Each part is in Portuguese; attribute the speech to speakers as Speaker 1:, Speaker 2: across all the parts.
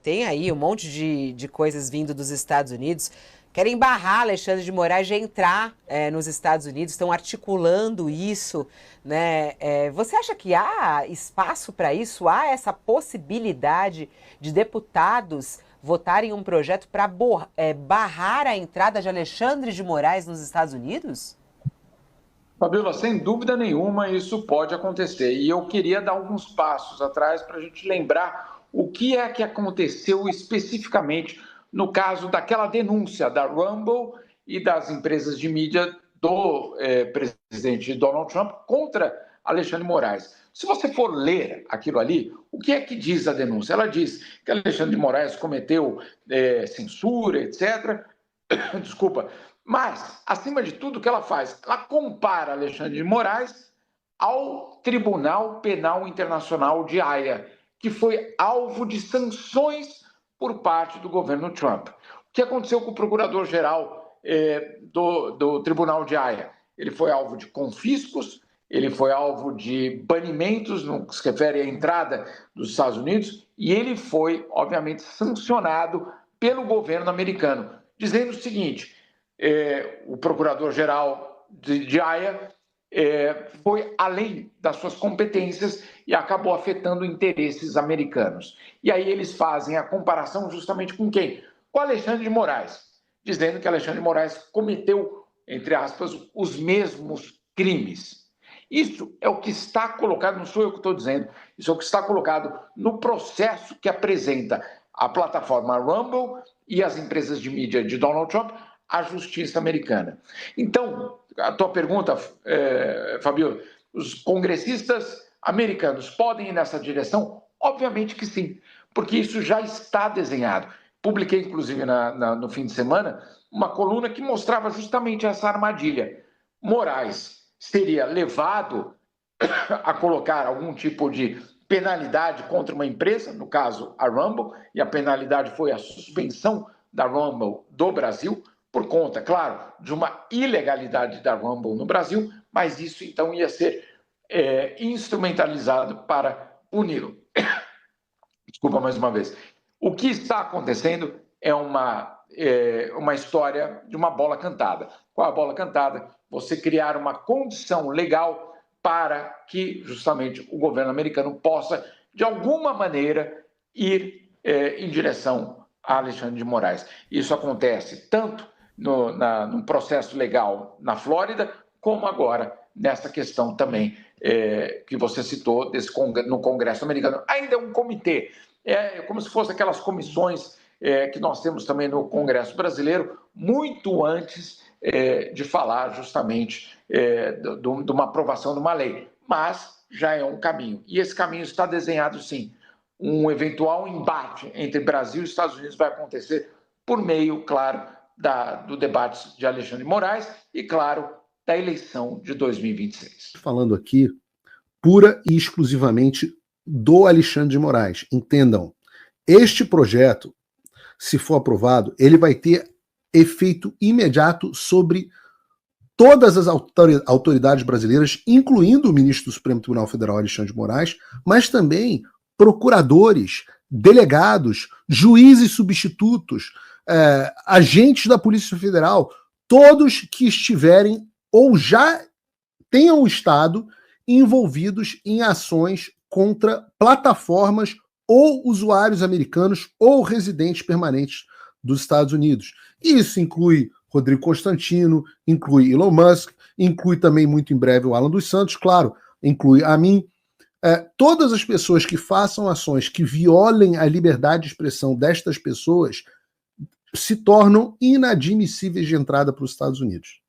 Speaker 1: tem aí um monte de coisas vindo dos Estados Unidos. Querem barrar Alexandre de Moraes de entrar nos Estados Unidos, estão articulando isso, né? Você acha que há espaço para isso? Há essa possibilidade de deputados votarem um projeto para barrar a entrada de Alexandre de Moraes nos Estados Unidos?
Speaker 2: Fabiola, sem dúvida nenhuma isso pode acontecer. E eu queria dar alguns passos atrás para a gente lembrar o que é que aconteceu especificamente no caso daquela denúncia da Rumble e das empresas de mídia do presidente Donald Trump contra Alexandre de Moraes. Se você for ler aquilo ali, o que é que diz a denúncia? Ela diz que Alexandre de Moraes cometeu censura, etc. Desculpa. Mas, acima de tudo, o que ela faz? Ela compara Alexandre de Moraes ao Tribunal Penal Internacional de Haia, que foi alvo de sanções por parte do governo Trump. O que aconteceu com o procurador-geral do Tribunal de Haia? Ele foi alvo de confiscos, ele foi alvo de banimentos no que se refere à entrada dos Estados Unidos, e ele foi, obviamente, sancionado pelo governo americano, dizendo o seguinte: o procurador-geral de Haia foi além das suas competências e acabou afetando interesses americanos. E aí eles fazem a comparação justamente com quem? Com Alexandre de Moraes, dizendo que Alexandre de Moraes cometeu, entre aspas, os mesmos crimes. Isso é o que está colocado, não sou eu que estou dizendo, isso é o que está colocado no processo que apresenta a plataforma Rumble e as empresas de mídia de Donald Trump à justiça americana. Então, a tua pergunta, Fabio, os congressistas americanos podem ir nessa direção? Obviamente que sim, porque isso já está desenhado. Publiquei, inclusive, no fim de semana, uma coluna que mostrava justamente essa armadilha. Moraes seria levado a colocar algum tipo de penalidade contra uma empresa, no caso a Rumble, e a penalidade foi a suspensão da Rumble do Brasil, por conta, claro, de uma ilegalidade da Rumble no Brasil, mas isso então ia ser instrumentalizado para puni-lo. Desculpa mais uma vez. O que está acontecendo é uma história de uma bola cantada. Qual é a bola cantada? Você criar uma condição legal para que justamente o governo americano possa, de alguma maneira, ir em direção a Alexandre de Moraes. Isso acontece tanto no processo legal na Flórida, como agora nessa questão também que você citou no Congresso americano. Ainda é um comitê, como se fosse aquelas comissões que nós temos também no Congresso brasileiro, muito antes de falar justamente de uma aprovação de uma lei. Mas já é um caminho. E esse caminho está desenhado, sim. Um eventual embate entre Brasil e Estados Unidos vai acontecer por meio, claro, do debate de Alexandre de Moraes e, claro, da eleição de 2026.
Speaker 3: Falando aqui pura e exclusivamente do Alexandre de Moraes. Entendam, este projeto, se for aprovado, ele vai ter efeito imediato sobre todas as autoridades brasileiras, incluindo o ministro do Supremo Tribunal Federal, Alexandre de Moraes, mas também procuradores, delegados, juízes substitutos, agentes da Polícia Federal, todos que estiverem ou já tenham estado envolvidos em ações contra plataformas ou usuários americanos ou residentes permanentes dos Estados Unidos. E isso inclui Rodrigo Constantino, inclui Elon Musk, inclui também muito em breve o Alan dos Santos, claro, inclui a mim. Todas as pessoas que façam ações que violem a liberdade de expressão destas pessoas se tornam inadmissíveis de entrada para os Estados Unidos.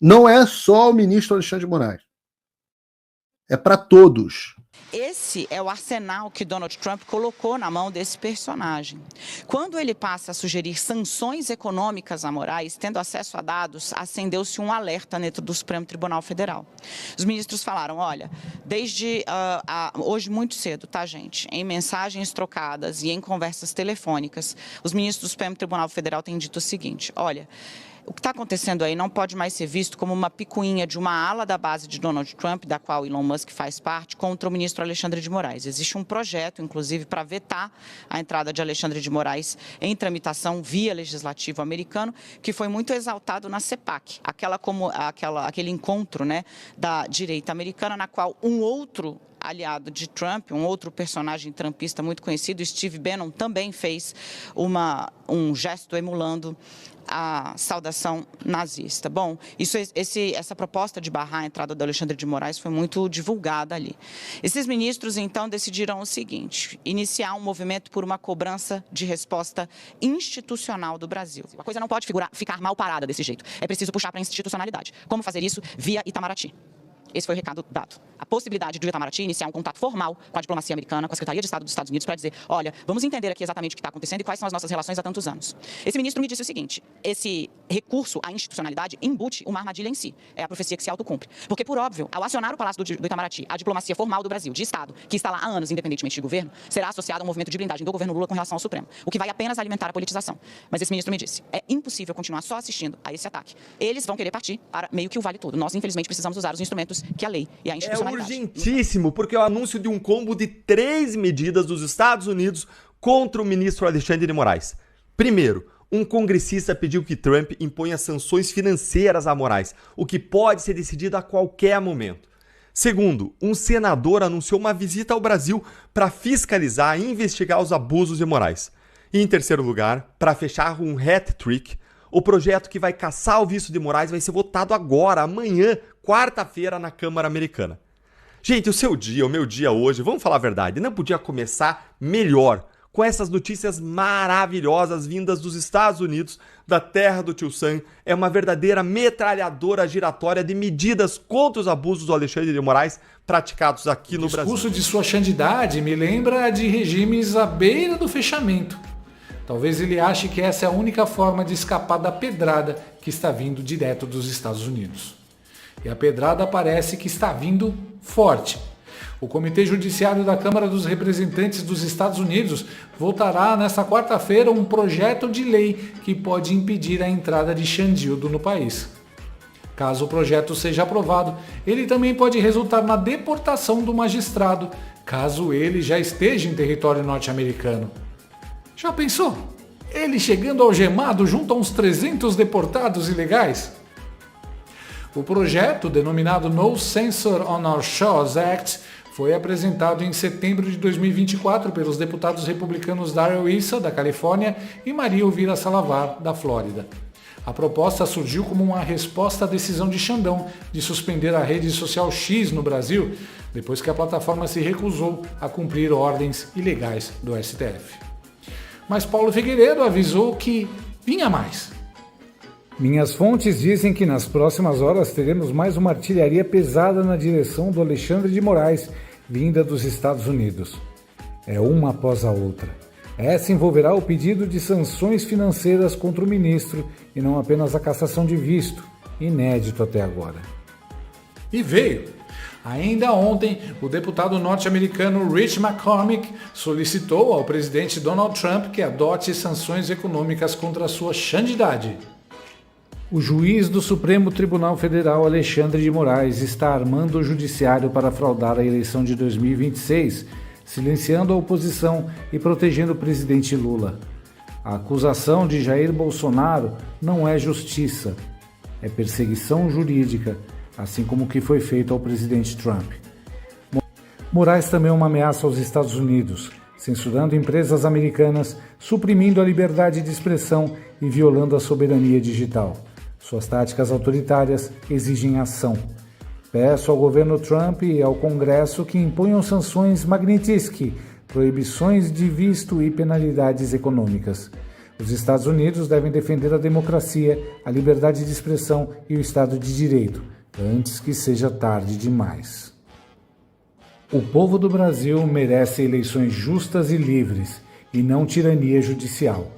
Speaker 3: Não é só o ministro Alexandre de Moraes. É para todos.
Speaker 4: Esse é o arsenal que Donald Trump colocou na mão desse personagem. Quando ele passa a sugerir sanções econômicas a Moraes, tendo acesso a dados, acendeu-se um alerta dentro do Supremo Tribunal Federal. Os ministros falaram, olha, desde hoje muito cedo, tá, gente? Em mensagens trocadas e em conversas telefônicas, os ministros do Supremo Tribunal Federal têm dito o seguinte, olha, O que está acontecendo aí não pode mais ser visto como uma picuinha de uma ala da base de Donald Trump, da qual Elon Musk faz parte, contra o ministro Alexandre de Moraes. Existe um projeto, inclusive, para vetar a entrada de Alexandre de Moraes em tramitação via legislativo americano, que foi muito exaltado na CPAC, aquele encontro, né, da direita americana, na qual um outro aliado de Trump, um outro personagem trumpista muito conhecido, Steve Bannon, também fez um gesto emulando a saudação nazista. Bom, essa proposta de barrar a entrada do Alexandre de Moraes foi muito divulgada ali. Esses ministros, então, decidiram o seguinte: iniciar um movimento por uma cobrança de resposta institucional do Brasil. A coisa não pode ficar mal parada desse jeito. É preciso puxar para a institucionalidade. Como fazer isso? Via Itamaraty. Esse foi o recado dado. A possibilidade de o Itamaraty iniciar um contato formal com a diplomacia americana, com a Secretaria de Estado dos Estados Unidos, para dizer, olha, vamos entender aqui exatamente o que está acontecendo e quais são as nossas relações há tantos anos. Esse ministro me disse o seguinte: esse recurso à institucionalidade embute uma armadilha em si. É a profecia que se autocumpre. Porque, por óbvio, ao acionar o Palácio do Itamaraty, a diplomacia formal do Brasil, de Estado, que está lá há anos, independentemente de governo, será associada a um movimento de blindagem do governo Lula com relação ao Supremo, o que vai apenas alimentar a politização. Mas esse ministro me disse, é impossível continuar só assistindo a esse ataque. Eles vão querer partir para meio que o vale tudo. Nós, infelizmente, precisamos usar os instrumentos que a lei e a
Speaker 5: É urgentíssimo, porque é o anúncio de um combo de 3 medidas dos Estados Unidos contra o ministro Alexandre de Moraes. Primeiro, um congressista pediu que Trump imponha sanções financeiras a Moraes, o que pode ser decidido a qualquer momento. Segundo, um senador anunciou uma visita ao Brasil para fiscalizar e investigar os abusos de Moraes. E em terceiro lugar, para fechar um hat-trick, o projeto que vai caçar o visto de Moraes vai ser votado agora, amanhã, quarta-feira, na Câmara Americana. Gente, o meu dia hoje, vamos falar a verdade, não podia começar melhor com essas notícias maravilhosas vindas dos Estados Unidos, da terra do Tio Sam. É uma verdadeira metralhadora giratória de medidas contra os abusos do Alexandre de Moraes praticados aqui no Brasil.
Speaker 6: O discurso de sua santidade me lembra de regimes à beira do fechamento. Talvez ele ache que essa é a única forma de escapar da pedrada que está vindo direto dos Estados Unidos. E a pedrada parece que está vindo forte. O Comitê Judiciário da Câmara dos Representantes dos Estados Unidos votará nesta quarta-feira um projeto de lei que pode impedir a entrada de Xandildo no país. Caso o projeto seja aprovado, ele também pode resultar na deportação do magistrado, caso ele já esteja em território norte-americano. Já pensou? Ele chegando algemado junto a uns 300 deportados ilegais? O projeto, denominado No Censure on Our Shores Act, foi apresentado em setembro de 2024 pelos deputados republicanos Darrell Issa, da Califórnia, e Maria Elvira Salavar, da Flórida. A proposta surgiu como uma resposta à decisão de Xandão de suspender a rede social X no Brasil, depois que a plataforma se recusou a cumprir ordens ilegais do STF. Mas Paulo Figueiredo avisou que vinha mais.
Speaker 7: Minhas fontes dizem que nas próximas horas teremos mais uma artilharia pesada na direção do Alexandre de Moraes, vinda dos Estados Unidos. É uma após a outra. Essa envolverá o pedido de sanções financeiras contra o ministro e não apenas a cassação de visto, inédito até agora.
Speaker 6: E veio. Ainda ontem, o deputado norte-americano Rich McCormick solicitou ao presidente Donald Trump que adote sanções econômicas contra a sua xandidade.
Speaker 7: O juiz do Supremo Tribunal Federal, Alexandre de Moraes, está armando o judiciário para fraudar a eleição de 2026, silenciando a oposição e protegendo o presidente Lula. A acusação de Jair Bolsonaro não é justiça, é perseguição jurídica, assim como o que foi feito ao presidente Trump. Moraes também é uma ameaça aos Estados Unidos, censurando empresas americanas, suprimindo a liberdade de expressão e violando a soberania digital. Suas táticas autoritárias exigem ação. Peço ao governo Trump e ao Congresso que imponham sanções Magnitsky, proibições de visto e penalidades econômicas. Os Estados Unidos devem defender a democracia, a liberdade de expressão e o Estado de Direito, antes que seja tarde demais. O povo do Brasil merece eleições justas e livres, e não tirania judicial.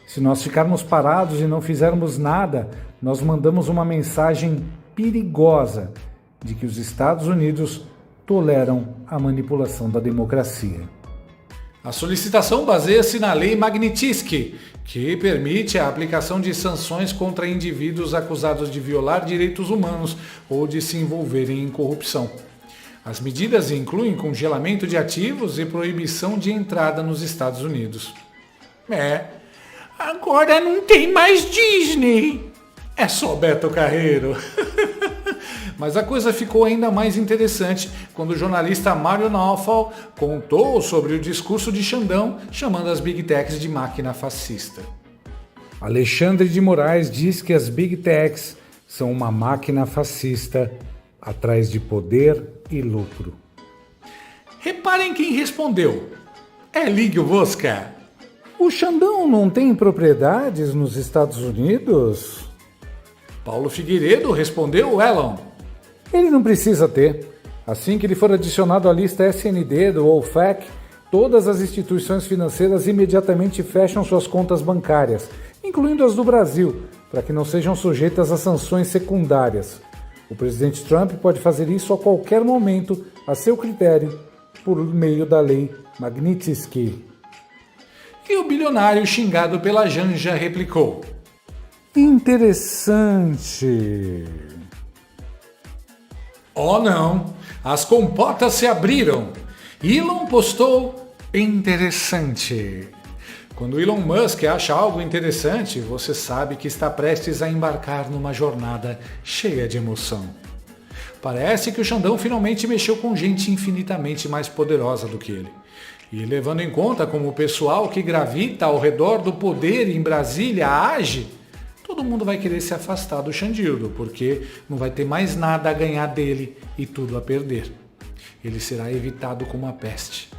Speaker 7: Se nós ficarmos parados e não fizermos nada, nós mandamos uma mensagem perigosa de que os Estados Unidos toleram a manipulação da democracia.
Speaker 6: A solicitação baseia-se na Lei Magnitsky, que permite a aplicação de sanções contra indivíduos acusados de violar direitos humanos ou de se envolverem em corrupção. As medidas incluem congelamento de ativos e proibição de entrada nos Estados Unidos. Agora não tem mais Disney. É só Beto Carreiro. Mas a coisa ficou ainda mais interessante quando o jornalista Mário Naufal contou sobre o discurso de Xandão chamando as Big Techs de máquina fascista.
Speaker 7: Alexandre de Moraes diz que as Big Techs são uma máquina fascista atrás de poder e lucro.
Speaker 6: Reparem quem respondeu. É Lírio Vosca.
Speaker 7: O Xandão não tem propriedades nos Estados Unidos?
Speaker 6: Paulo Figueiredo respondeu Elon.
Speaker 7: Ele não precisa ter. Assim que ele for adicionado à lista SND do OFAC, todas as instituições financeiras imediatamente fecham suas contas bancárias, incluindo as do Brasil, para que não sejam sujeitas a sanções secundárias. O presidente Trump pode fazer isso a qualquer momento, a seu critério, por meio da lei Magnitsky.
Speaker 6: E o bilionário xingado pela Janja replicou.
Speaker 7: Interessante.
Speaker 6: Oh não, as comportas se abriram. Elon postou interessante. Quando Elon Musk acha algo interessante, você sabe que está prestes a embarcar numa jornada cheia de emoção. Parece que o Xandão finalmente mexeu com gente infinitamente mais poderosa do que ele. E levando em conta como o pessoal que gravita ao redor do poder em Brasília age, todo mundo vai querer se afastar do Xandildo, porque não vai ter mais nada a ganhar dele e tudo a perder. Ele será evitado como a peste.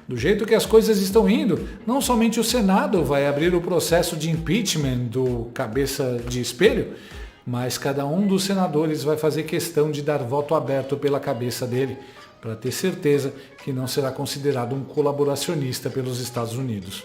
Speaker 6: Do jeito que as coisas estão indo, não somente o Senado vai abrir o processo de impeachment do cabeça de espelho, mas cada um dos senadores vai fazer questão de dar voto aberto pela cabeça dele, para ter certeza que não será considerado um colaboracionista pelos Estados Unidos.